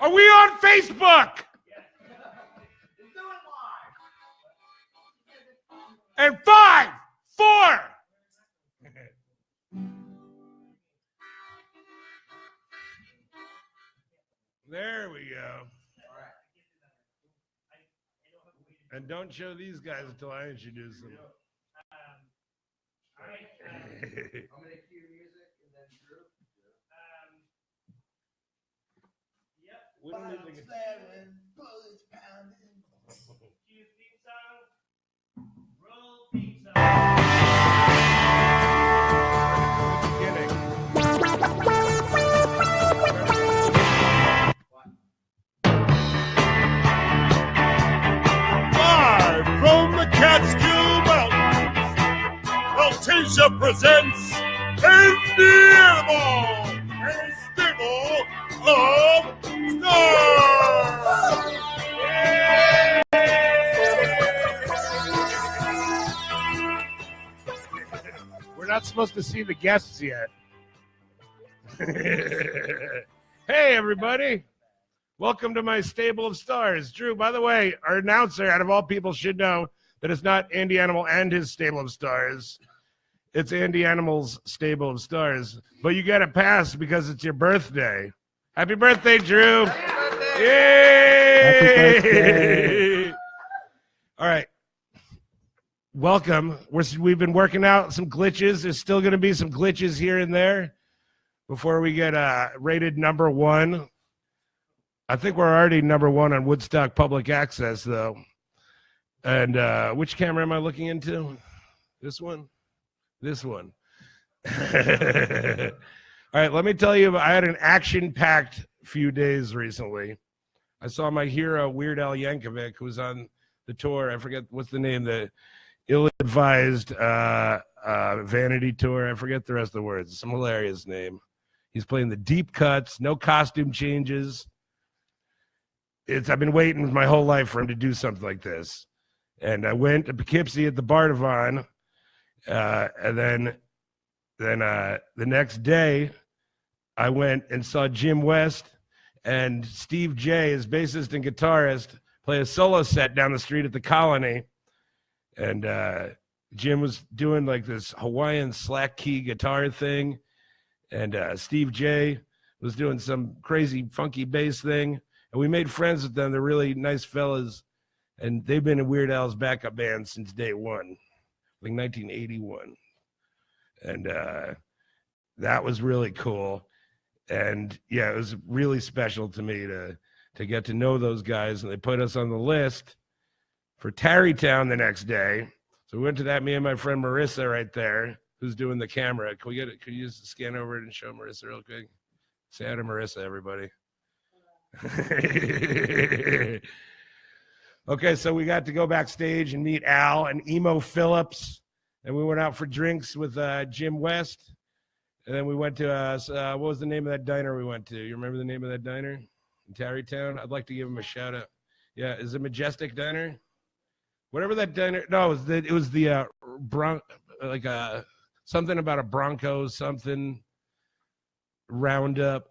Are we on Facebook? And 5, 4. There we go. And don't show these guys until I introduce them. All right. I'm going to cue music and then Drew. Yep. We don't need to get... bullets pounding. Cue theme song. Roll theme song. Live from the Catskill Mountains, Altasia presents Indie Animal, a stable of stars. We're not supposed to see the guests yet. Hey, everybody. Welcome to my stable of stars. Drew, by the way, our announcer, out of all people, should know that it's not Andy Animal and his stable of stars. It's Andy Animal's stable of stars. But you get a pass because it's your birthday. Happy birthday, Drew. Happy birthday. Yay! Happy birthday. All right. Welcome. We've been working out some glitches. There's still going to be some glitches here and there before we get rated number 1. I think we're already number 1 on Woodstock Public Access, though. And which camera am I looking into? This one? This one. All right, let me tell you, I had an action-packed few days recently. I saw my hero, Weird Al Yankovic, who was on the tour. I forget what's the name, the ill-advised vanity tour. I forget the rest of the words. Some hilarious name. He's playing the deep cuts, no costume changes. I've been waiting my whole life for him to do something like this. And I went to Poughkeepsie at the Bardavon, and then the next day, I went and saw Jim West and Steve J, his bassist and guitarist, play a solo set down the street at the Colony. And Jim was doing like this Hawaiian slack key guitar thing, and Steve J was doing some crazy funky bass thing. And we made friends with them. They're really nice fellas. And they've been in Weird Al's backup band since day one, like 1981. And that was really cool. And yeah, it was really special to me to get to know those guys. And they put us on the list for Tarrytown the next day. So we went to that, me and my friend Marissa right there, who's doing the camera. Can we get it? Could you just scan over it and show Marissa real quick? Say hi to Marissa, everybody. Okay, so we got to go backstage and meet Al and Emo Phillips, and we went out for drinks with Jim West, and then we went to what was the name of that diner we went to? You remember the name of that diner in Tarrytown? I'd like to give him a shout out. Yeah, is it Majestic Diner? Whatever that diner. No, it was the something about a Bronco something roundup.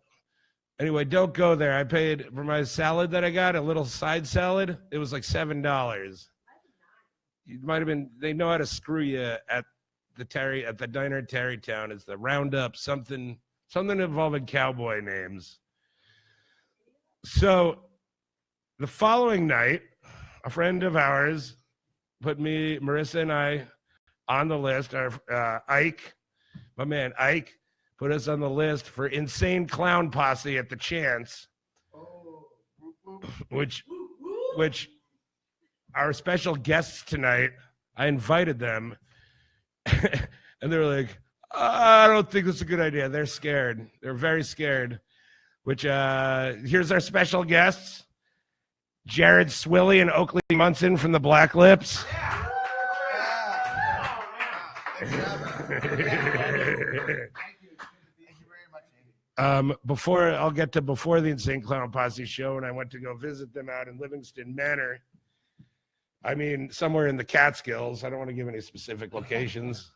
Anyway, don't go there. I paid for my salad that I got, a little side salad. It was like $7. It might have been. They know how to screw you at the diner in Tarrytown. It's the Roundup, something involving cowboy names. So the following night, a friend of ours put me, Marissa, and I on the list. Our Ike, my man Ike, put us on the list for Insane Clown Posse at the Chance, which our special guests tonight, I invited them, and they were like, I don't think this is a good idea. They're scared. They're very scared, which here's our special guests, Jared Swilly and Oakley Munson from the Black Lips. I'll get to before the Insane Clown Posse show, and I went to go visit them out in Livingston Manor. I mean, somewhere in the Catskills. I don't want to give any specific locations.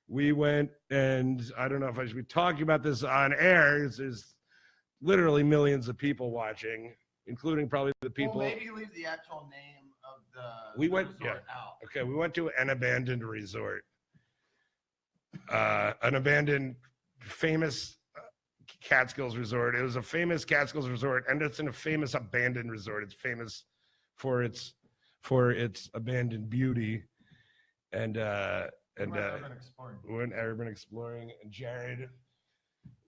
We went, and I don't know if I should be talking about this on air. There's literally millions of people watching, including probably the people. Well, maybe leave the actual name of the We went- resort out. Okay, we went to an abandoned resort. An abandoned, famous Catskills resort. It was a famous Catskills resort, and it's in a famous abandoned resort. It's famous for its abandoned beauty, and Urban exploring. we went urban exploring. And Jared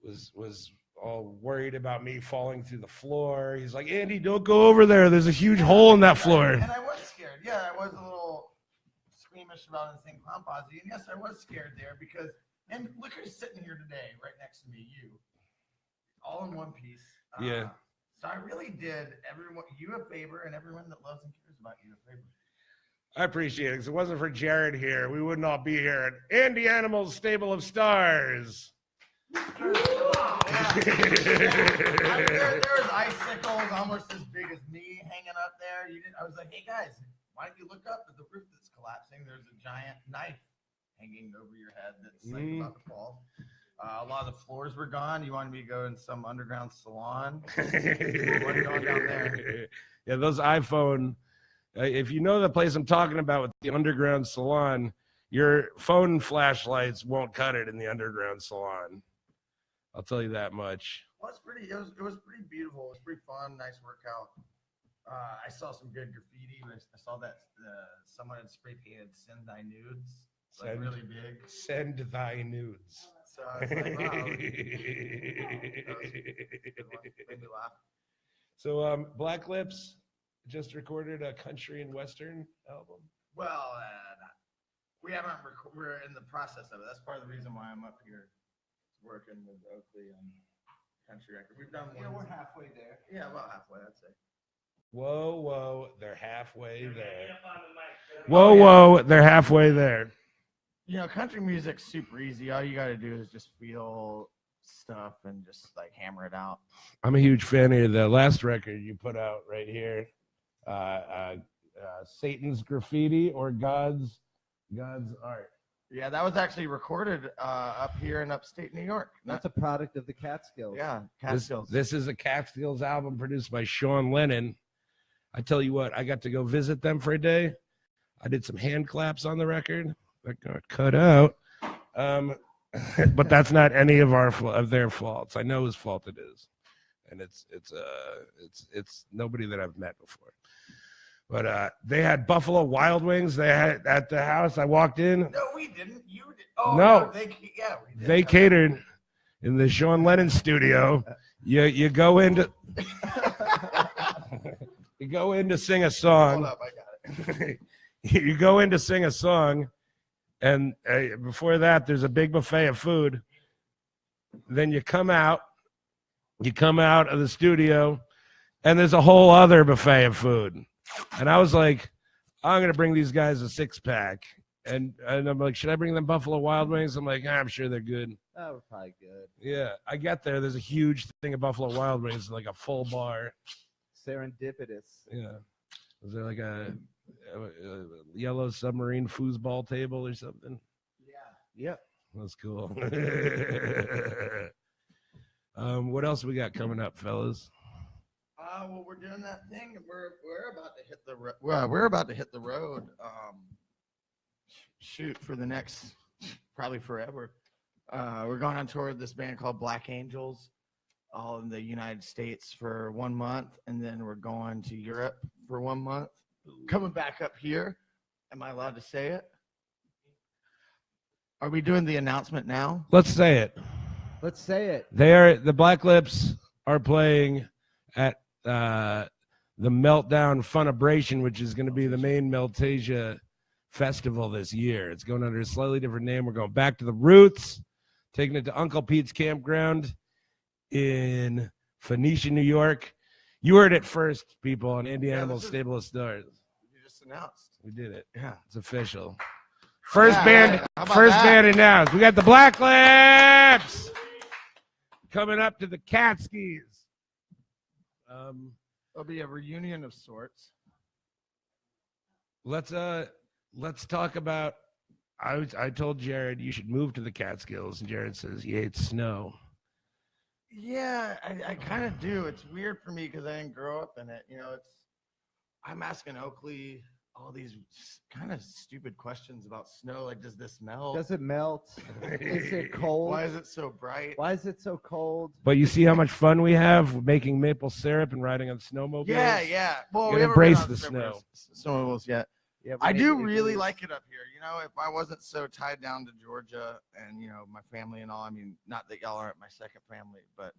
was all worried about me falling through the floor. He's like, Andy, don't go over there. There's a huge hole in that floor. And I was scared. Yeah, I was a little squeamish about it saying Clown Posse. And yes, I was scared there because, and look who's sitting here today, right next to me, you. All in one piece. Yeah. So I really did you a favor, and everyone that loves and cares about you a favor. I appreciate it. Because if it wasn't for Jared here, we would not be here at Andy Animal's Stable of Stars. There was icicles almost as big as me hanging up there. I was like, hey guys, why don't you look up at the roof that's collapsing? There's a giant knife hanging over your head that's like about to fall. A lot of the floors were gone. You wanted me to go in some underground salon? What going down there? Yeah, those iPhone. If you know the place I'm talking about with the underground salon, your phone flashlights won't cut it in the underground salon. I'll tell you that much. Well, it was pretty beautiful. It was pretty fun, nice workout. I saw some good graffiti. I saw that someone had spray painted "Send Thy Nudes," like really big. Send thy nudes. So I was like, wow. That was a good one. Made me laugh. So Black Lips just recorded a country and western album. Well, we haven't. We're in the process of it. That's part of the reason why I'm up here working with Oakley on country record. We've done one. We're halfway there. Yeah, about halfway, I'd say. Whoa, they're halfway there. Get up on the mic. Whoa, they're halfway there. You know, country music's super easy. All you got to do is just feel stuff and just like hammer it out. I'm a huge fan of the last record you put out right here. Satan's Graffiti or God's Art. Yeah, that was actually recorded up here in upstate New York. That's a product of the Catskills. Yeah, Catskills. This is a Catskills album produced by Sean Lennon. I tell you what, I got to go visit them for a day. I did some hand claps on the record that got cut out, but that's not any of their faults. I know whose fault it is, and it's nobody that I've met before. But they had Buffalo Wild Wings. They had at the house. I walked in. No, we didn't. You did. Oh No. we did. They catered in the Sean Lennon studio. You go into you go in to sing a song. Hold up, I got it. You go in to sing a song, and before that, there's a big buffet of food. Then you come out of the studio, and there's a whole other buffet of food. And I was like, I'm gonna bring these guys a 6-pack, and I'm like, should I bring them Buffalo Wild Wings? I'm like, I'm sure they're good. Oh, we're probably good. Yeah, I get there. There's a huge thing of Buffalo Wild Wings, like a full bar. Serendipitous. Yeah, was there like a yellow submarine foosball table or something? Yeah. Yep. That's cool. What else we got coming up, fellas? Well, we're doing that thing. We're about to hit the we're about to hit the road. Shoot for the next probably forever. We're going on tour with this band called Black Angels, all in the United States for 1 month, and then we're going to Europe for 1 month. Coming back up here. Am I allowed to say it? Are we doing the announcement now? Let's say it. Let's say it. The Black Lips are playing at the Meltdown Funabration, which is going to be the main Meltasia festival this year. It's going under a slightly different name. We're going back to the roots, taking it to Uncle Pete's Campground in Phoenicia, New York. You heard it first, people, on Andy Animal's Stable of Stars. You just announced. We did it. Yeah. It's official. First Yeah, band, right. How about first that? band announced. We got the Black Lips coming up to the Catskills. It'll be a reunion of sorts. Let's talk about. I told Jared you should move to the Catskills, and Jared says he hates snow. Yeah, I kind of do. It's weird for me because I didn't grow up in it. You know, I'm asking Oakley all these kind of stupid questions about snow. Like, does this melt? Does it melt? Is it cold? Why is it so bright? Why is it so cold? But you see how much fun we have making maple syrup and riding on snowmobiles? Yeah. Well, You we haven't embrace been on the snowmobiles yet. Yeah, I we do made really igloos. like it up here. You know, if I wasn't so tied down to Georgia and, you know, my family and all, I mean, not that y'all aren't my second family, but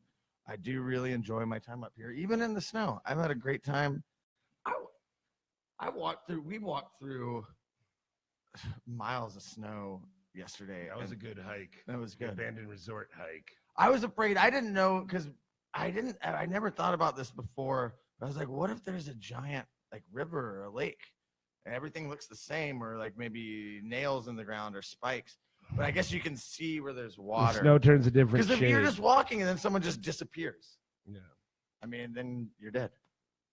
I do really enjoy my time up here, even in the snow. I've had a great time. We walked through miles of snow yesterday. That was a and good hike. that was good. Abandoned resort hike. I was afraid. I didn't know because I never thought about this before. I was like, what if there's a giant like river or a lake and everything looks the same, or like maybe nails in the ground or spikes? But I guess you can see where there's The water. snow turns a different Because if shade. you're just walking and then someone just disappears, Yeah. I mean, then you're dead.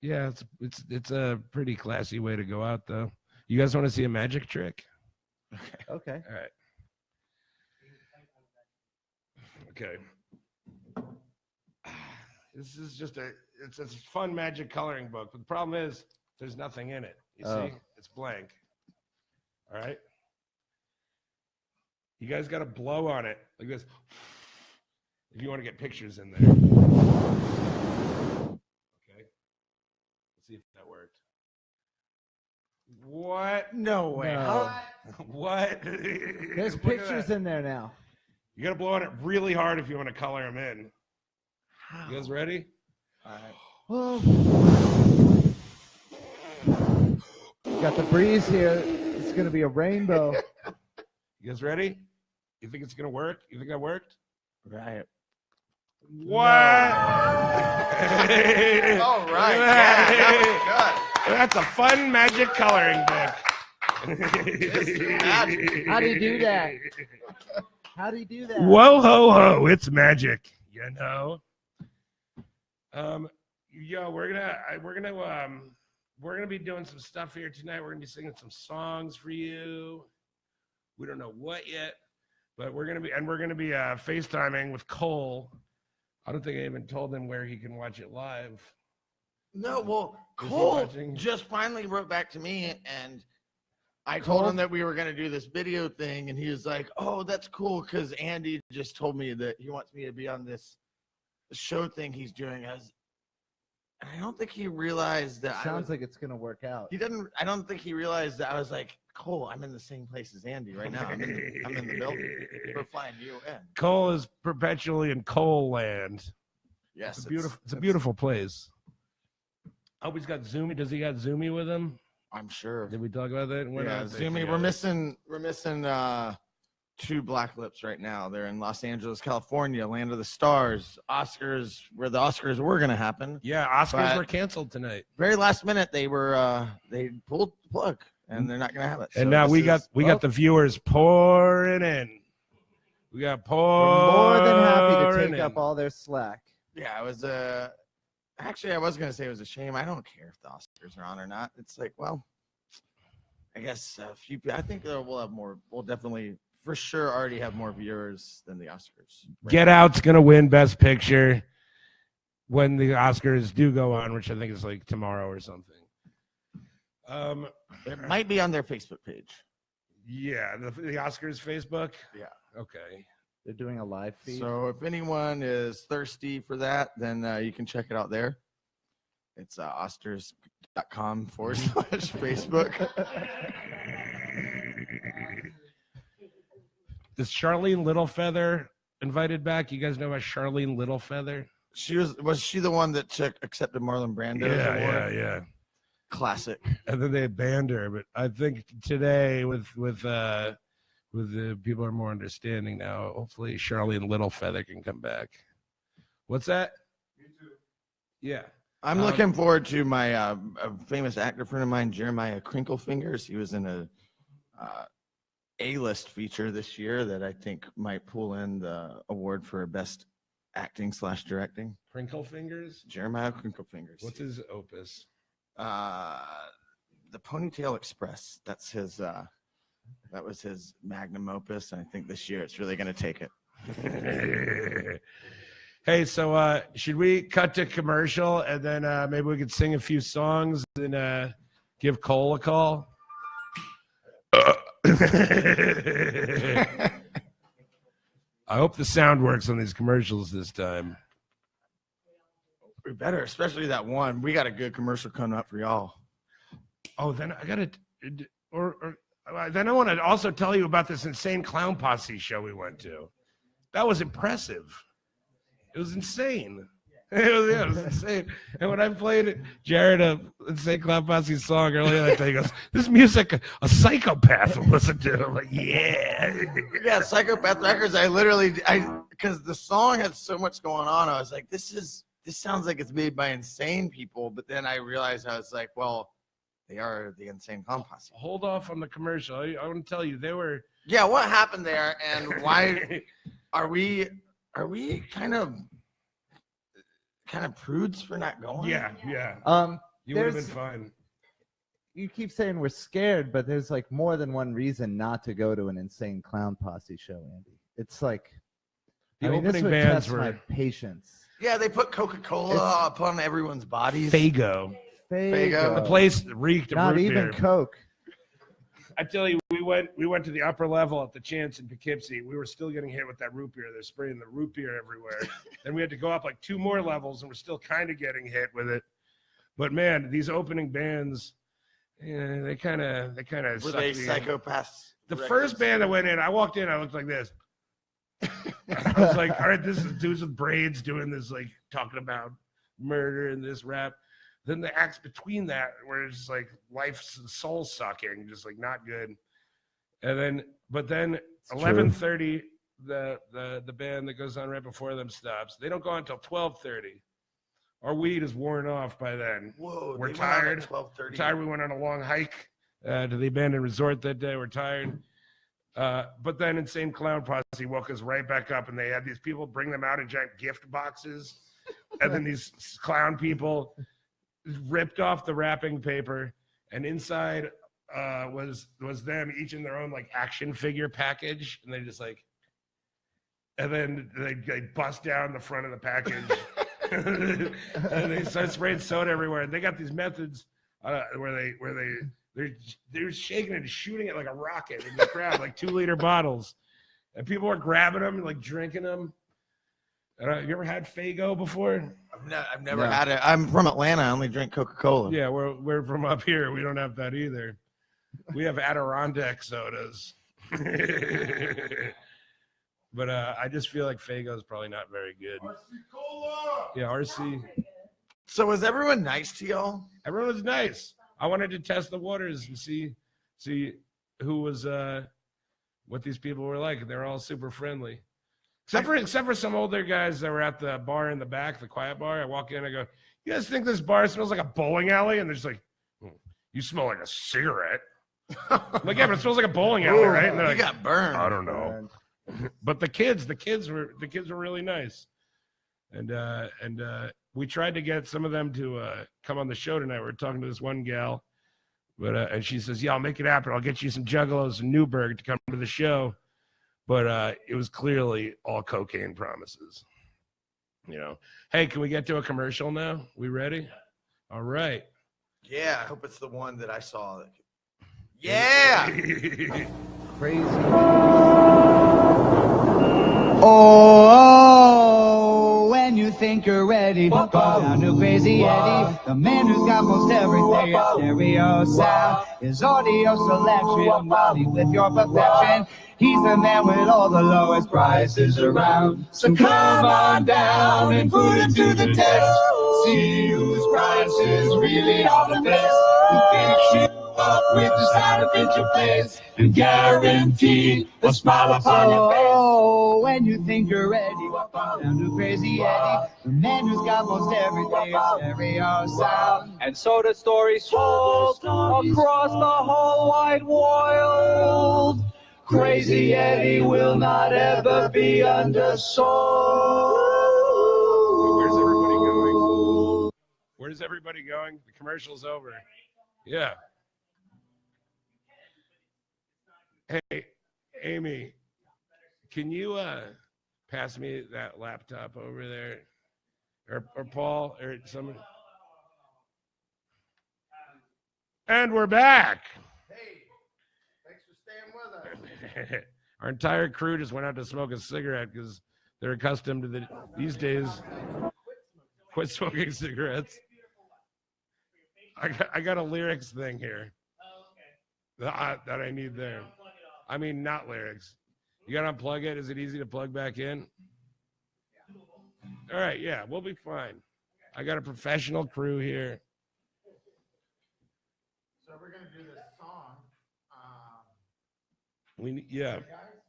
Yeah, it's a pretty classy way to go out, though. You guys want to see a magic trick? Okay. All right. Okay. This is just it's a fun magic coloring book, but the problem is there's nothing in it. You see, it's blank. All right. You guys got to blow on it like this if you want to get pictures in there. Okay. Let's see if that worked. What? No way. No. How- What? There's Look at pictures that. in there now. You got to blow on it really hard if you want to color them in. how? You guys ready? All right. Oh. Got the breeze here. It's gonna be a rainbow. You guys ready? You think it's gonna work? You think that worked? Right. What? All right. Yeah, that That's a fun magic coloring book. magic. How do you do that? How do you do that? Whoa ho ho! It's magic, you know. Yo, we're gonna be doing some stuff here tonight. We're gonna be singing some songs for you. We don't know what yet, but we're gonna be FaceTiming with Cole. I don't think I even told him where he can watch it live. No, well, Is he Cole watching? just finally wrote back to me, and I told him that we were going to do this video thing, and he was like, "Oh, that's cool," because Andy just told me that he wants me to be on this show thing he's doing. I don't think he realized that. Sounds like it's gonna work out. He didn't. I don't think he realized that I was like, Cole, I'm in the same place as Andy right now. I'm in the building. We're flying you in. Cole is perpetually in Cole land. Yes, It's a beautiful place. Oh, he's got Zumi. Does he got Zumi with him? I'm sure. Did we talk about that? We're Yeah, not Zumi. thinking We're of it. missing two Black Lips right now. They're in Los Angeles, California, land of the stars. Oscars, where the Oscars were going to happen. Yeah, Oscars But- were canceled tonight. Very last minute, they pulled the plug, and they're not going to have it. And So now we this got is- the viewers pouring in. We got We're more than happy to pouring take up in. all their slack. Yeah, it was actually, I was going to say it was a shame. I don't care if the Oscars are on or not. It's like, well, I guess I think we'll have more. We'll definitely, for sure, already have more viewers than the Oscars. right Get now. Out's gonna win Best Picture when the Oscars do go on, which I think is like tomorrow or something. It might be on their Facebook page. Yeah, the Oscars Facebook. Yeah. Okay. They're doing a live feed. So if anyone is thirsty for that, then you can check it out there. It's osters.com/Facebook. Is Charlene Littlefeather invited back? You guys know about Charlene Littlefeather? Was she the one that accepted Marlon Brando's award? Yeah. Classic. And then they banned her, but I think today with the people are more understanding now. Hopefully, Charlene Littlefeather can come back. What's that? Me too. Yeah. I'm looking forward to my a famous actor friend of mine, Jeremiah Crinklefingers. He was in a A-list feature this year that I think might pull in the award for best acting / directing. Crinkle Fingers. Jeremiah Crinklefingers. What's his opus? The Ponytail Express. That's his. That was his magnum opus, and I think this year it's really going to take it. Hey, so should we cut to commercial and then maybe we could sing a few songs and give Cole a call? I hope the sound works on these commercials this time. We better, especially that one. We got a good commercial coming up for y'all. Oh, then I gotta, then I want to also tell you about this insane Clown Posse show we went to. That was impressive. It was insane. It was insane. And when I played Jared a insane Clown Posse song earlier that day, he goes, "This music a psychopath will listen to." I'm like, yeah. Yeah, Psychopath Records. Because the song had so much going on. I was like, this sounds like it's made by insane people. But then I realized I was like, well, they are the insane Clown Posse. Hold off on the commercial. I want to tell you, they were. Yeah, what happened there, and why are we kind of prudes for not going? Yeah. You would have been fine. You keep saying we're scared, but there's like more than one reason not to go to an insane Clown Posse show, Andy. It's like The this opening would bands test my were patience. Yeah, they put Coca-Cola upon everyone's bodies. Fago. Fago. The place reeked of Not root even beer. Coke. I tell you, we went to the upper level at the Chance in Poughkeepsie. We were still getting hit with that root beer. They're spraying the root beer everywhere. Then we had to go up like 2 more levels, and we're still kind of getting hit with it. But man, these opening bands, they kind of Were they psychopaths? The first band that went in, I walked in, I looked like this. I was like, all right, this is dudes with braids doing this, like talking about murder and this rap. Then the acts between that where it's like life's soul sucking, just like not good. And then, but then 11:30, the band that goes on right before them stops. They don't go on until 12:30. Our weed is worn off by then. Whoa, We're they went on tired. at 12:30. We're tired. We went on a long hike to the abandoned resort that day. We're tired. But then Insane Clown Posse woke us right back up, and they had these people bring them out in giant gift boxes. And then these clown people ripped off the wrapping paper, and inside was them each in their own like action figure package, and they just like, and then they bust down the front of the package, and they start spraying soda everywhere. And they got these methods where they're shaking it and shooting it like a rocket in the crowd, like 2-liter bottles, and people are grabbing them and like drinking them. You ever had Fago before? I've never had it. I'm from Atlanta. I only drink Coca-Cola. Yeah, we're from up here. We don't have that either. We have Adirondack sodas. But I just feel like Fago is probably not very good. RC Cola! Yeah, RC. So was everyone nice to y'all? Everyone was nice. I wanted to test the waters and see who was what these people were like. They're all super friendly. Except for some older guys that were at the bar in the back, the quiet bar. I walk in, I go, "You guys think this bar smells like a bowling alley?" And they're just like, "You smell like a cigarette." I'm like, yeah, but it smells like a bowling alley, right? And they're You like, got burned. I don't know. But the kids were really nice. And we tried to get some of them to come on the show tonight. We were talking to this one gal, but and she says, "Yeah, I'll make it happen. I'll get you some juggalos in Newburgh to come to the show." But it was clearly all cocaine promises. You know, hey, can we get to a commercial now? We ready? All right. Yeah, I hope it's the one that I saw. Yeah. Crazy. Oh, when you think you're ready, down to Crazy Eddie, the man who's got most everything. Stereo sound, his audio selection, Molly with your perfection. He's the man with all the lowest prices around. So come on down and put it to the test. See whose prices really are the best. Who picks you up with the sound of fit your place and guaranteed a smile upon your face. Oh, when you think you're ready, down to Crazy Eddie, the man who's got most everything. Stereo sound, and so the story swirls across the whole wide world. Crazy Eddie will not ever be undersold. Where's everybody going? Where's everybody going? The commercial's over. Yeah. Hey, Amy, can you Pass me that laptop over there. Or Paul, or somebody. And we're back. Hey, thanks for staying with us. Our entire crew just went out to smoke a cigarette because they're accustomed to these days quit smoking cigarettes. I got a lyrics thing here that I need there. I mean, not lyrics. You got to unplug it. Is it easy to plug back in? All right, yeah, we'll be fine. I got a professional crew here. So we're gonna do this song. Yeah, Guys,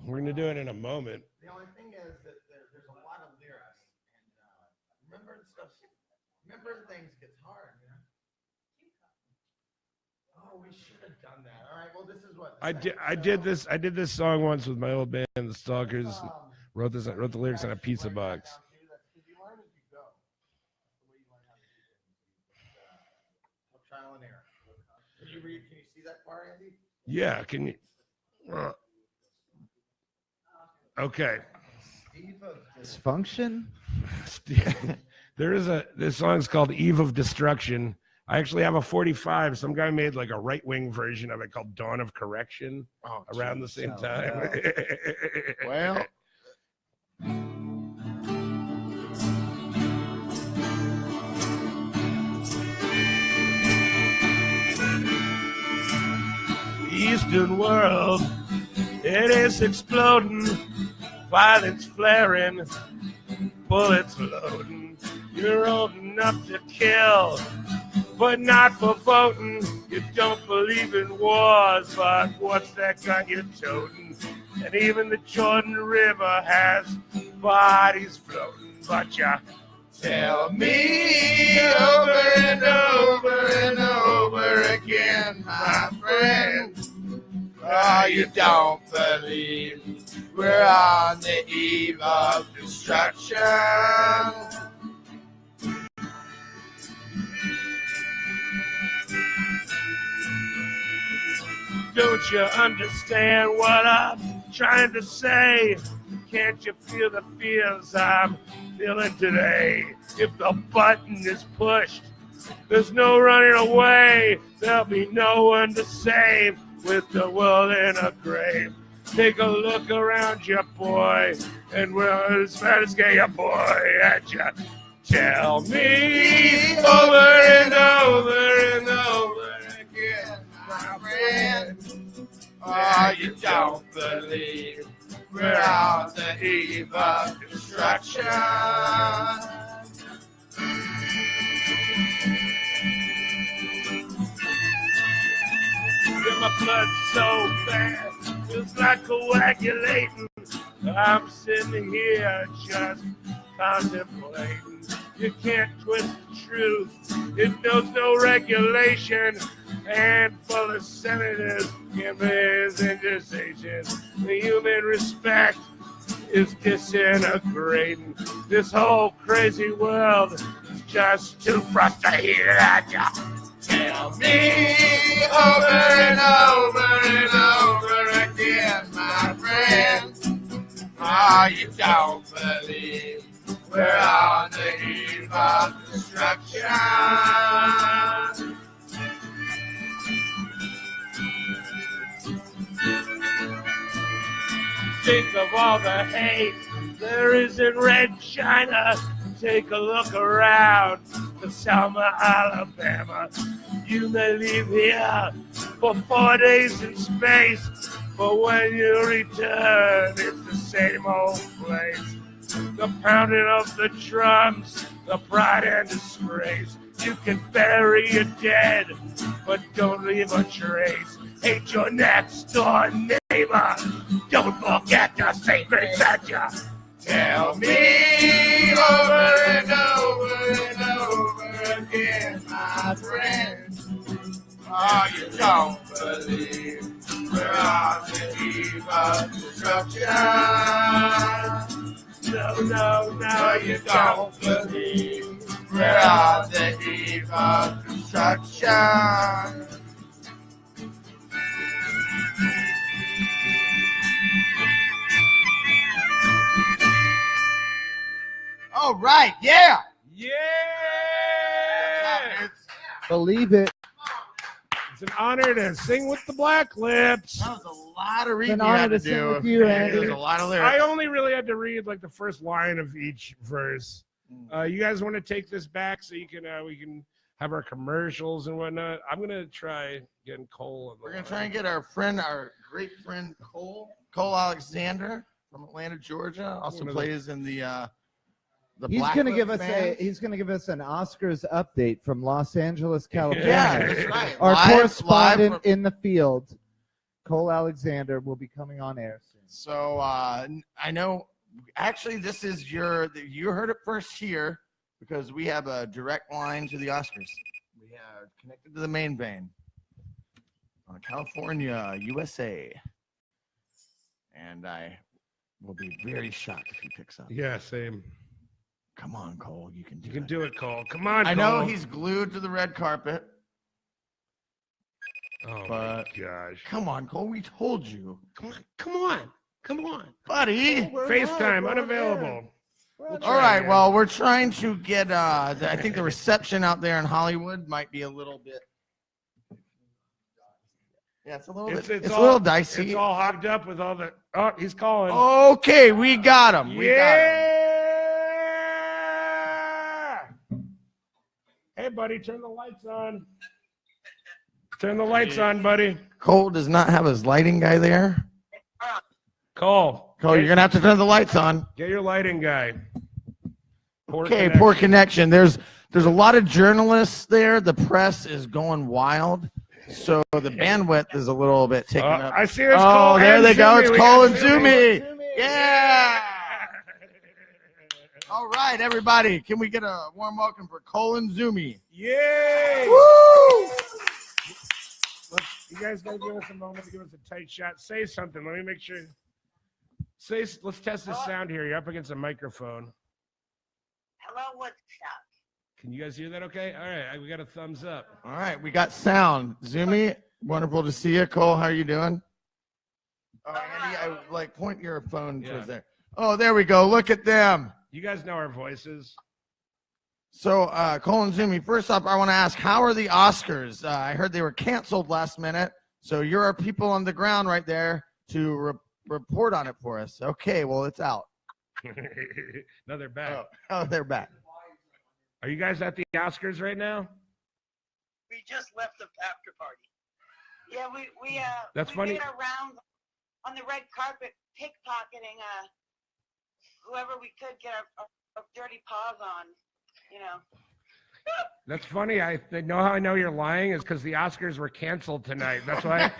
we're gonna do it in a moment. the only thing is that there's a lot of lyrics, and remembering things gets hard, you know. Oh, we should have done that. All right. Well, this is what I did this song once with my old band, the Stalkers. Wrote the lyrics on a pizza box. You learn as you go. That's the way you learn how to do things. Trial and error. Can you see that far, Andy? Yeah, can you? Okay. Eve of Dysfunction? This song's called Eve of Destruction. I actually have a 45. Some guy made like a right-wing version of it called Dawn of Correction around the same time. Well. Eastern world, it is exploding, violence flaring, bullets loading. You're old enough to kill, but not for voting. You don't believe in wars, but what's that gun you're toting? And even the Jordan River has bodies floating, but you tell me over and over and over again, my friend. Oh, you don't believe we're on the eve of destruction. Don't you understand what I'm trying to say? Can't you feel the fears I'm feeling today? If the button is pushed, there's no running away. There'll be no one to save with the world in a grave. Take a look around you, boy, and we're as bad as gay, boy, at you. Tell me over and over and over again, my friend. Oh, you don't believe we're on the eve of destruction. My blood's so fast, feels like coagulating. I'm sitting here just contemplating. You can't twist the truth, it knows no regulation. Handful of senators give his indecision. The human respect is disintegrating. This whole crazy world is just too frustrating. Tell me over and over and over again, my friend. Oh, you don't believe we're on the eve of destruction. Think of all the hate there is in Red China. Take a look around to Selma, Alabama. You may leave here for 4 days in space, but when you return, it's the same old place. The pounding of the drums, the pride and disgrace. You can bury your dead, but don't leave a trace. Hate your next door neighbor. Don't forget the secrets that you tell me over and over and over again, my friend. Oh, you don't believe we're on the eve of destruction. No, you don't believe we're on the eve of destruction. right. Yeah. Yeah. Believe it. It's an honor to sing with the Black Lips. That was a lot of It's reading an you honor had to to sing do. with you, Andy. There's a lot of lyrics. I only really had to read like the first line of each verse. You guys want to take this back so you can we can have our commercials and whatnot? I'm gonna try getting Cole. We're gonna try and get our great friend Cole Alexander from Atlanta, Georgia. Also plays in the He's Black gonna Lip give us band. he's gonna give us an Oscars update from Los Angeles, California. Yeah, that's right. Our Live correspondent from- in the field, Cole Alexander, will be coming on air soon. So I know. Actually, this is you heard it first here because we have a direct line to the Oscars. We are connected to the main vein. California, USA. And I will be very shocked if he picks up. Yeah, same. Come on, Cole. You can do You can it. do it, Cole. Come on, I Cole. know he's glued to the red carpet. Oh but- my gosh. Come on, Cole. We told you. Come on. Come on. Come on. Buddy. FaceTime unavailable. All right. Well, we're trying to get, I think the reception out there in Hollywood might be a little bit. Yeah, it's a little bit. It's a little dicey. It's all hogged up with all the. Oh, he's calling. Okay, we got him. We got yeah. Hey, buddy, turn the lights on. Turn the lights on, buddy. Cole does not have his lighting guy there. Cole. Cole, you're gonna have to turn the lights on. Get your lighting guy. Poor connection. There's a lot of journalists there. The press is going wild, so the bandwidth is a little bit taken up. I see this. Oh, Cole there and they go. Zumi. It's We Cole got and Zumi. Yeah. All right, everybody. Can we get a warm welcome for Cole and Zumi? Yay! Woo! You guys gotta give us a moment to give us a tight shot. Say something. Let me make sure. Let's test this sound here. You're up against a microphone. Hello, Woodstock. Can you guys hear that okay? All right, we got a thumbs up. All right, we got sound. Zumi, wonderful to see you. Cole, how are you doing? Oh, Andy, point your phone towards there. Oh, there we go. Look at them. You guys know our voices. So, Cole and Zumi, first off, I want to ask, how are the Oscars? I heard they were canceled last minute, so you're our people on the ground right there to report on it for us. Okay, well, it's out. No, they're back. Oh, they're back. Are you guys at the Oscars right now? We just left the after party. Yeah, we That's we funny. made our rounds on the red carpet, pickpocketing whoever we could get our dirty paws on, you know. That's funny. I know how I know you're lying is because the Oscars were canceled tonight. That's why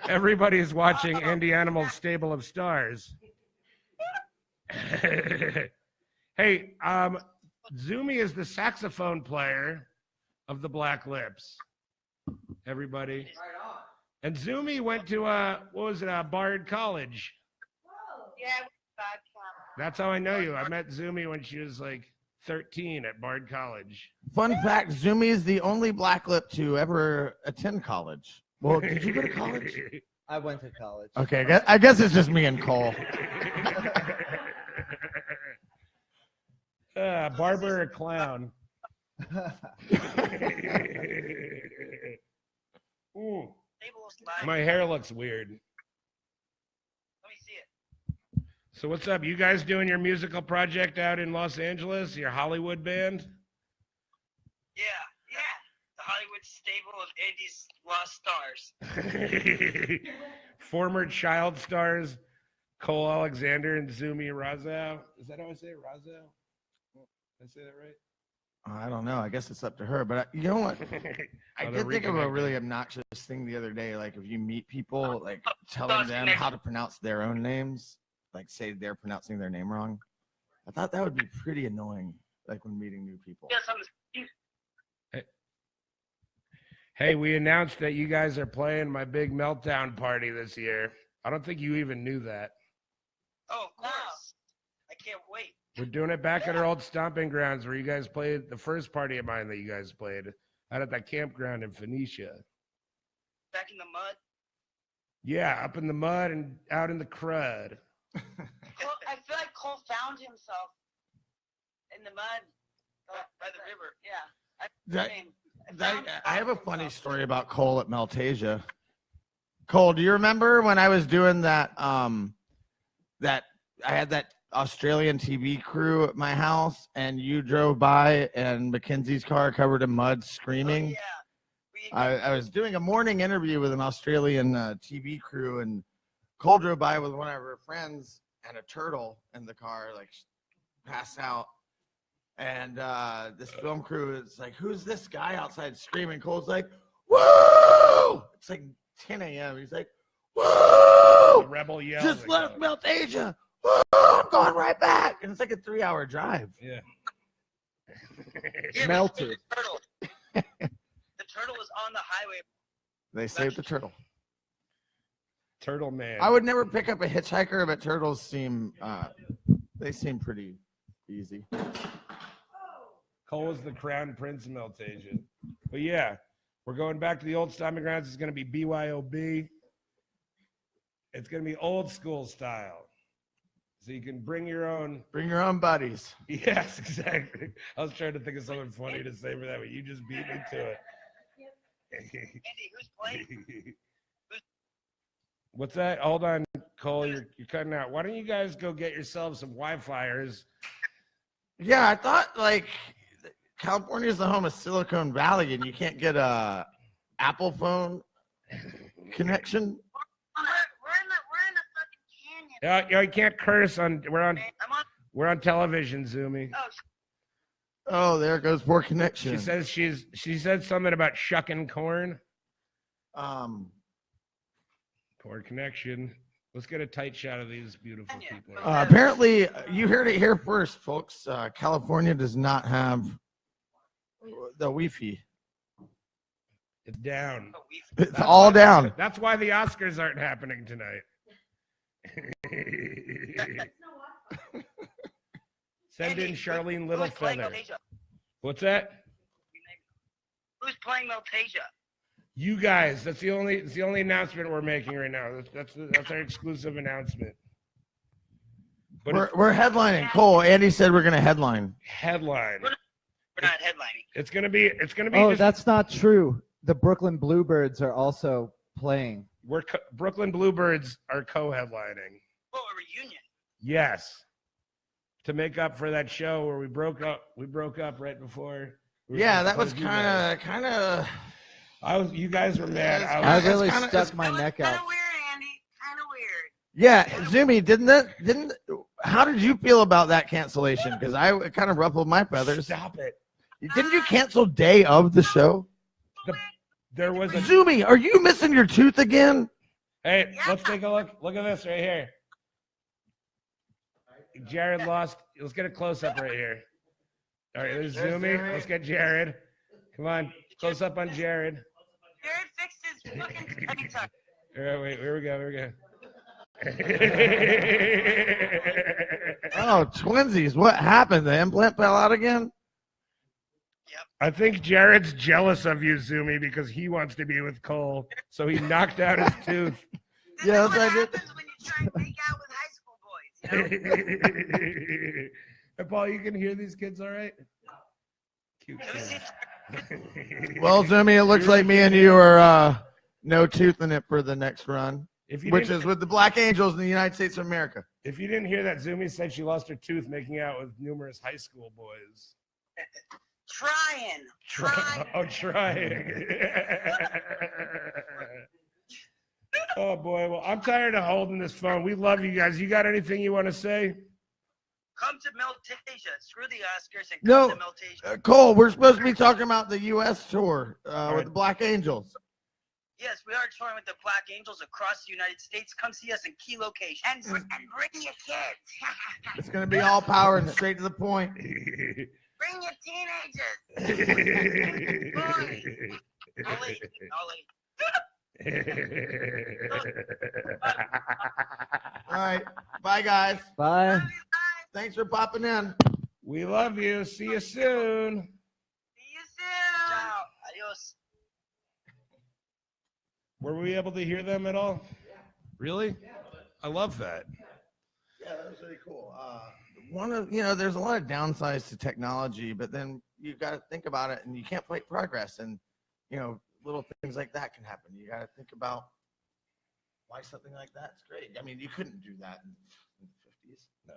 everybody's watching Andy Animal's Stable of Stars. Hey, Zumi is the saxophone player of the Black Lips. Everybody. Right on. And Zumi went to Bard College. Yeah, bad camera. That's how I know you. I met Zumi when she was like 13 at Bard College. Fun fact, Zumi is the only black lip to ever attend college. Well, did you go to college? I went to college. Okay, I guess it's just me and Cole. Barber or clown? Ooh, my hair looks weird. Let me see it. So what's up? You guys doing your musical project out in Los Angeles? Your Hollywood band? Yeah. The Hollywood stable of Andy's lost stars. Former child stars Cole Alexander and Zumi Razo. Is that how I say it? Razo? Did I say that right? I don't know. I guess it's up to her. But you know what? I did think of a really obnoxious thing the other day. Like if you meet people, like telling them how to pronounce their own names, like say they're pronouncing their name wrong. I thought that would be pretty annoying, like when meeting new people. Yes, Hey, we announced that you guys are playing my big meltdown party this year. I don't think you even knew that. Oh, of course. I can't wait. We're doing it back at our old stomping grounds where you guys played the first party of mine that you guys played out at that campground in Phoenicia. Back in the mud. Yeah, up in the mud and out in the crud. I feel like Cole found himself in the mud by the river. Yeah. I have a funny story about Cole at Meltasia. Cole, do you remember when I was doing that? That I had that Australian TV crew at my house, and you drove by, and Mackenzie's car covered in mud, screaming. Oh, yeah. I was doing a morning interview with an Australian TV crew, and Cole drove by with one of her friends and a turtle in the car, like passed out. And this film crew is like, "Who's this guy outside screaming?" Cole's like, "Woo!" It's like 10 a.m. He's like, "Woo!" The rebel yell. Just left Meltasia. Woo! I'm going right back. And it's like a 3-hour drive. Yeah. Yeah, Melted. The turtle. The turtle was on the highway. They saved the turtle. Turtle man. I would never pick up a hitchhiker, but turtles seem pretty easy. Cole is the crown prince of Meltasia. But yeah, we're going back to the old stomping grounds. It's going to be BYOB. It's going to be old school style. So you can bring your own. Bring your own buddies. Yes, exactly. I was trying to think of something funny to say for that, but you just beat me to it. Andy, who's playing? What's that? Hold on, Cole. You're cutting out. Why don't you guys go get yourselves some Wi-Fiers? Yeah, I thought like California is the home of Silicon Valley, and you can't get a Apple phone connection. We're in a fucking canyon. Yeah, you can't curse on. We're on television, Zumi. Oh, there goes poor connection. She said something about shucking corn. Poor connection. Let's get a tight shot of these beautiful people. Apparently, you heard it here first, folks. California does not have the Wi-Fi. It's down. It's all down. That's why the Oscars aren't happening tonight. Send in Charlene Littlefeather. What's that? Who's playing Meltasia? You guys. That's the only announcement we're making right now. That's our exclusive announcement. But We're headlining. Cole, Andy said we're gonna headline. Headline. We're not headlining. It's gonna be. Oh, that's not true. The Brooklyn Bluebirds are also playing. Brooklyn Bluebirds are co-headlining. Oh, a reunion. Yes. To make up for that show where we broke up. We broke up right before. Yeah, that was kind of. You guys were mad. I really stuck my neck out. Kind of weird, Andy. Kind of weird. Yeah, Zumi, how did you feel about that cancellation? Because it kind of ruffled my feathers. Stop it. Didn't you cancel day of the show? There was a Zumi, are you missing your tooth again? Hey, let's take a look. Look at this right here. Jared lost. Let's get a close up right here. All right, there's Zumi. Let's get Jared. Come on, close up on Jared. Jared fixed his fucking TikTok. All right, wait, here we go. Oh, twinsies. What happened? The implant fell out again? I think Jared's jealous of you, Zumi, because he wants to be with Cole. So he knocked out his tooth. Yeah, This is that's what what I did. happens when you try and make out with high school boys. You know? And Paul, you can hear these kids all right? Cute Let me see. kids. Well, Zumi, it looks like me and you are no tooth in it for the next run, which is with the Black Angels in the United States of America. If you didn't hear that, Zumi said she lost her tooth making out with numerous high school boys. Trying. Oh, trying. Oh, boy. Well, I'm tired of holding this phone. We love you guys. You got anything you want to say? Come to Meltasia. Screw the Oscars and No, come to Meltasia. Cole, we're supposed to be talking about the U.S. tour with the Black Angels. Yes, we are touring with the Black Angels across the United States. Come see us in key locations. And bring your kids. It's going to be all power and straight to the point. Bring your teenagers. Boys. Ollie. All right. Bye, guys. Bye. Thanks for popping in. We love you. See you soon. See you soon. Ciao. Adios. Were we able to hear them at all? Really? I love that. Yeah, that was really cool. there's a lot of downsides to technology, but then you've got to think about it, and you can't fight progress, and little things like that can happen. You got to think about why something like that's great. I mean, you couldn't do that in the 50s. No.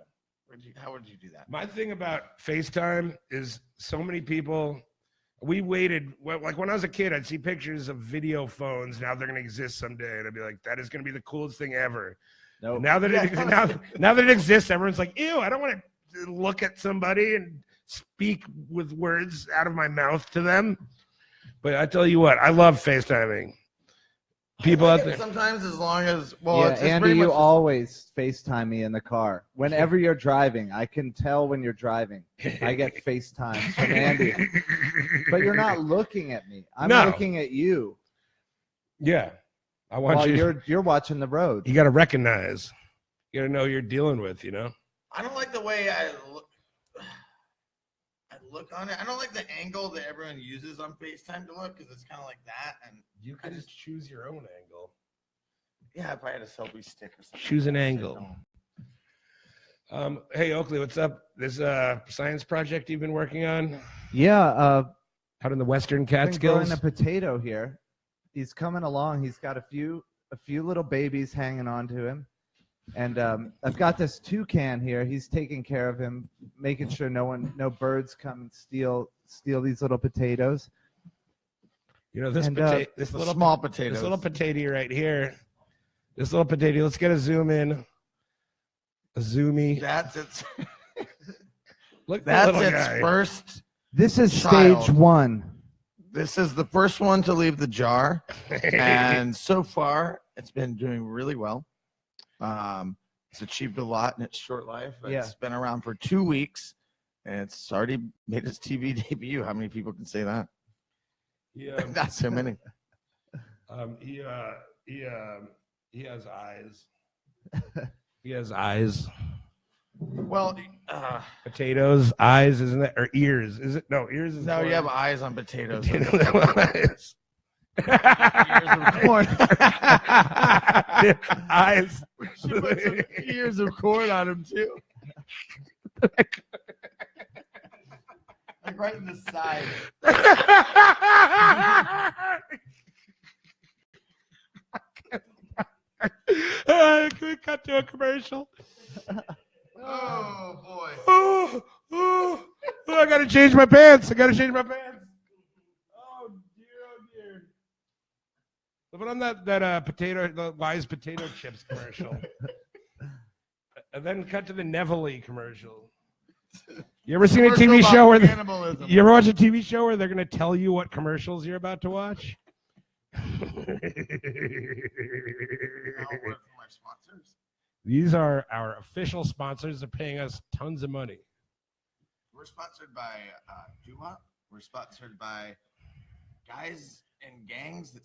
How would you do that? My thing about FaceTime is so many people. We waited. Like when I was a kid, I'd see pictures of video phones. Now they're going to exist someday, and I'd be like, "That is going to be the coolest thing ever." Nope. Now that now that it exists, everyone's like, "Ew, I don't want to look at somebody and speak with words out of my mouth to them." But I tell you what, I love FaceTiming. People out there. Sometimes, as long as it's Andy, you always FaceTime me in the car. Whenever you're driving, I can tell when you're driving. I get FaceTimes from Andy, but you're not looking at me. I'm looking at you. Yeah, I want you. You're watching the road. You got to recognize. You got to know who you're dealing with. I don't like the way I look on it. I don't like the angle that everyone uses on FaceTime to look, because it's kind of like that, and you can just choose your own angle. Yeah, if I had a selfie stick or something. Choose an angle. Hey Oakley, what's up? This science project you've been working on? Yeah. Out in the Western Catskills. Growing a potato here. He's coming along. He's got a few little babies hanging on to him. And I've got this toucan here. He's taking care of him, making sure no birds come and steal these little potatoes. This little small potato. This little potato right here. This little potato. Let's get a zoom in. A zoomy. That's its. Look, that's its guy. First. This is stage 1. This is the first one to leave the jar, and so far it's been doing really well. It's achieved a lot in its short life. It's been around for 2 weeks, and it's already made its TV debut. How many people can say that? Yeah, not so many. He has eyes. He has eyes. Well, potatoes, eyes, isn't it? Or ears? Is it? No, ears is. No, corn. you have eyes on potatoes. Eyes. Ears of corn. Eyes. She put some ears of corn on him too. Like right in the side. Can we cut to a commercial? Oh boy. Oh, I gotta change my pants. Oh dear, But on that potato, the Wise potato chips commercial, and then cut to the Neville commercial. You ever seen a TV show where you ever watch a TV show where they're gonna tell you what commercials you're about to watch? These are our official sponsors. They're paying us tons of money. We're sponsored by Duma. We're sponsored by guys and gangs that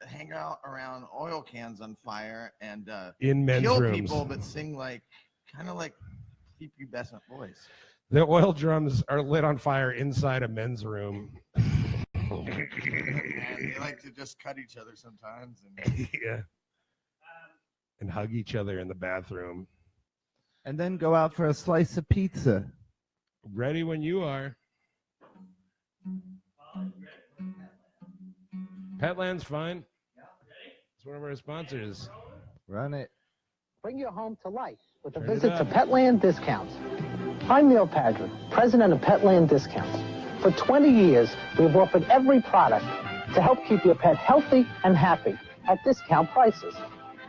hang out around oil cans on fire and in men's kill rooms. People, but sing kind of like prepubescent boys. The oil drums are lit on fire inside a men's room. And they like to just cut each other sometimes. And yeah. And hug each other in the bathroom. And then go out for a slice of pizza. Ready when you are. Petland's fine. It's one of our sponsors. Run it. Bring your home to life with a visit to Petland Discounts. I'm Neil Padgett, president of Petland Discounts. For 20 years, we've offered every product to help keep your pet healthy and happy at discount prices.